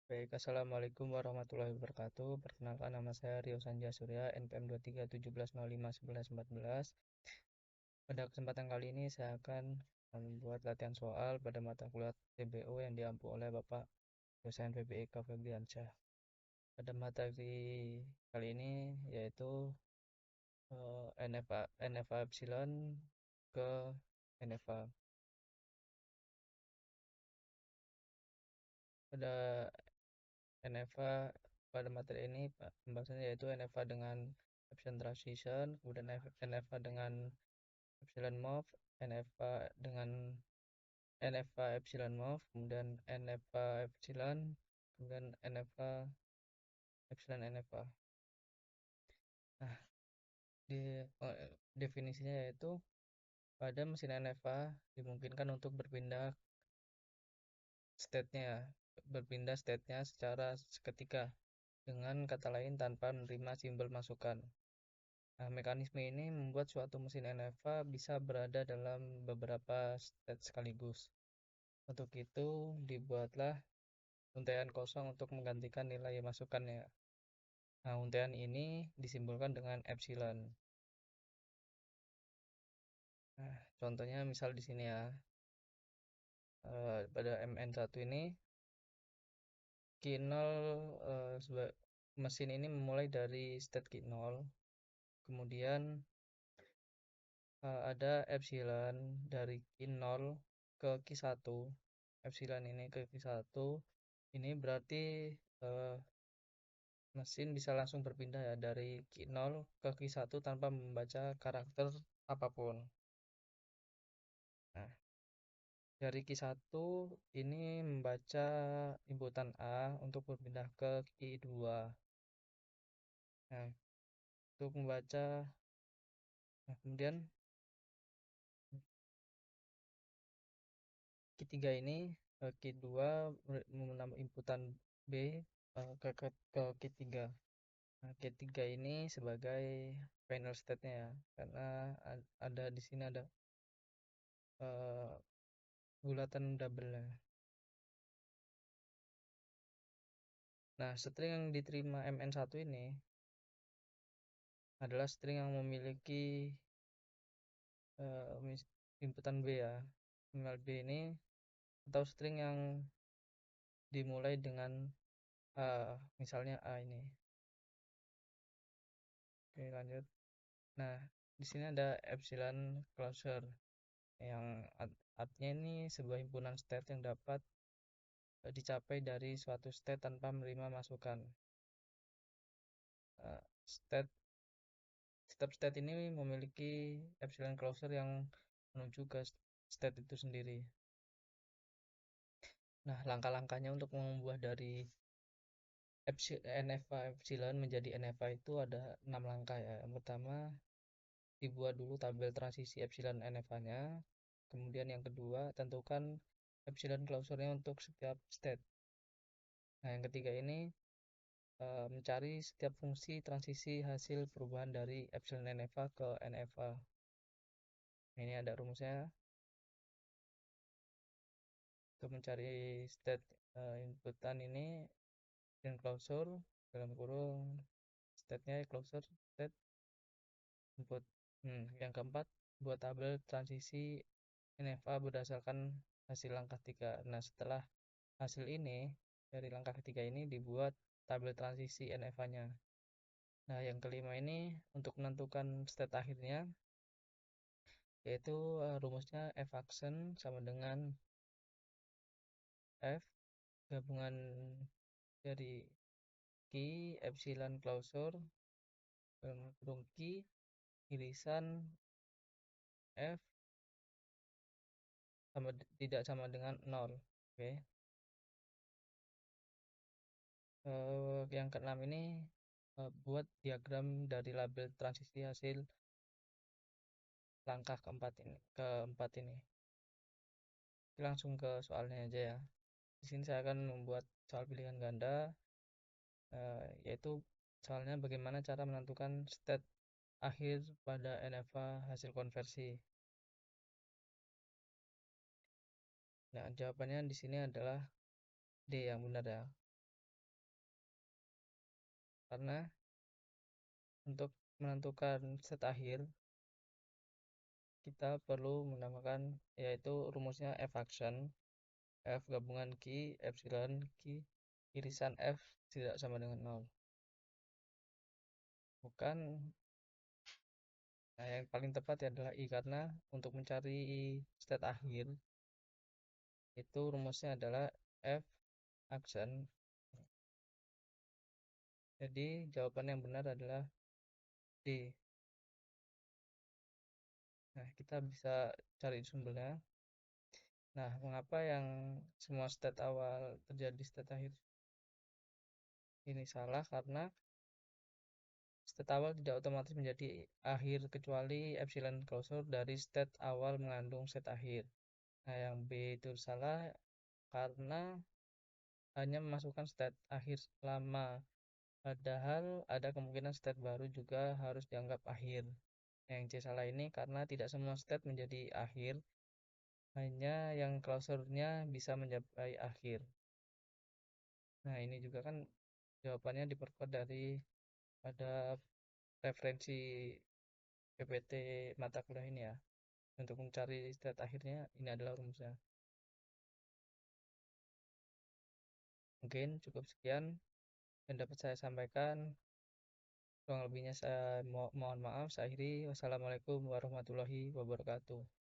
Baik, Assalamualaikum warahmatullahi wabarakatuh. Perkenalkan, nama saya Rio Sanja Surya, NPM 2317051114. Pada kesempatan kali ini saya akan membuat latihan soal pada mata kuliah TBO yang diampu oleh Bapak dosen PBIK Febriansyah. Pada materi kali ini yaitu NFA Epsilon ke NFA. Pada NFA pada materi ini pembahasannya yaitu NFA dengan Epsilon Transition, kemudian NFA dengan Epsilon MOV, NFA dengan NFA Epsilon MOV, kemudian NFA Epsilon, kemudian NFA Epsilon NFA. Nah, definisinya yaitu pada mesin NFA dimungkinkan untuk berpindah state-nya secara seketika, dengan kata lain tanpa menerima simbol masukan. Nah, mekanisme ini membuat suatu mesin NFA bisa berada dalam beberapa state sekaligus. Untuk itu, dibuatlah untaian kosong untuk menggantikan nilai masukannya. Nah, untaian ini disimbolkan dengan epsilon. Nah, contohnya misal di sini ya. Pada MN1 ini Q0 mesin ini memulai dari state Q0, kemudian ada epsilon dari Q0 ke Q1. Epsilon ini ke Q1 ini berarti mesin bisa langsung berpindah ya dari Q0 ke Q1 tanpa membaca karakter apapun. Nah, dari Q1 ini membaca inputan A untuk berpindah ke Q2. Nah, untuk membaca, kemudian Q3 ini Q2 menambah inputan B ke Q3. Nah, Q3 ini sebagai final state-nya ya, karena ada di sini ada bulatan double-nya. Nah, string yang diterima MN1 ini adalah string yang memiliki inputan B ya. Minimal B ini atau string yang dimulai dengan A, misalnya A ini. Oke, lanjut. Nah, di sini ada epsilon closure yang artinya ini sebuah himpunan state yang dapat dicapai dari suatu state tanpa menerima masukan. Setiap state ini memiliki epsilon closure yang menuju ke state itu sendiri. Nah, langkah-langkahnya untuk mengubah dari NFA epsilon menjadi NFA itu ada 6 langkah ya. Yang pertama, dibuat dulu tabel transisi epsilon NFA-nya. Kemudian yang kedua, tentukan epsilon closure-nya untuk setiap state. Nah, yang ketiga ini mencari setiap fungsi transisi hasil perubahan dari epsilon NFA ke NFA. Ini ada rumusnya. Untuk mencari state inputan ini dan closure dalam kurung state-nya closure state input. Yang keempat, buat tabel transisi NFA berdasarkan hasil langkah 3. Nah, setelah hasil ini dari langkah ketiga ini dibuat tabel transisi NFA-nya. Nah, yang kelima ini untuk menentukan state akhirnya, yaitu rumusnya F action sama dengan F gabungan dari Q epsilon closure kurung Q irisan F tidak sama dengan 0. Oke. Yang keenam ini buat diagram dari label transisi hasil langkah keempat ini. Langsung ke soalnya aja ya. Di sini saya akan membuat soal pilihan ganda, yaitu soalnya bagaimana cara menentukan state akhir pada NFA hasil konversi. Nah, jawabannya di sini adalah D yang benar ya. karena untuk menentukan state akhir kita perlu menambahkan, yaitu rumusnya F action, F gabungan Q epsilon Q irisan F tidak sama dengan 0. Bukan, nah yang paling tepat adalah I, karena untuk mencari state akhir itu rumusnya adalah F action. Jadi jawaban yang benar adalah D. Nah, kita bisa cari sumbernya. Nah, mengapa yang semua state awal terjadi state akhir ini salah? Karena state awal tidak otomatis menjadi akhir kecuali epsilon closure dari state awal mengandung state akhir. Nah, yang B itu salah karena hanya memasukkan state akhir lama, padahal ada kemungkinan state baru juga harus dianggap akhir. Yang C salah ini karena tidak semua state menjadi akhir, hanya yang closure-nya bisa mencapai akhir. Nah, ini juga kan jawabannya diperkuat dari pada referensi PPT mata kuliah ini ya. Untuk mencari state akhirnya, ini adalah rumusnya. Mungkin cukup sekian yang dapat saya sampaikan. Kurang lebihnya saya mohon maaf. Saya akhiri. Wassalamualaikum warahmatullahi wabarakatuh.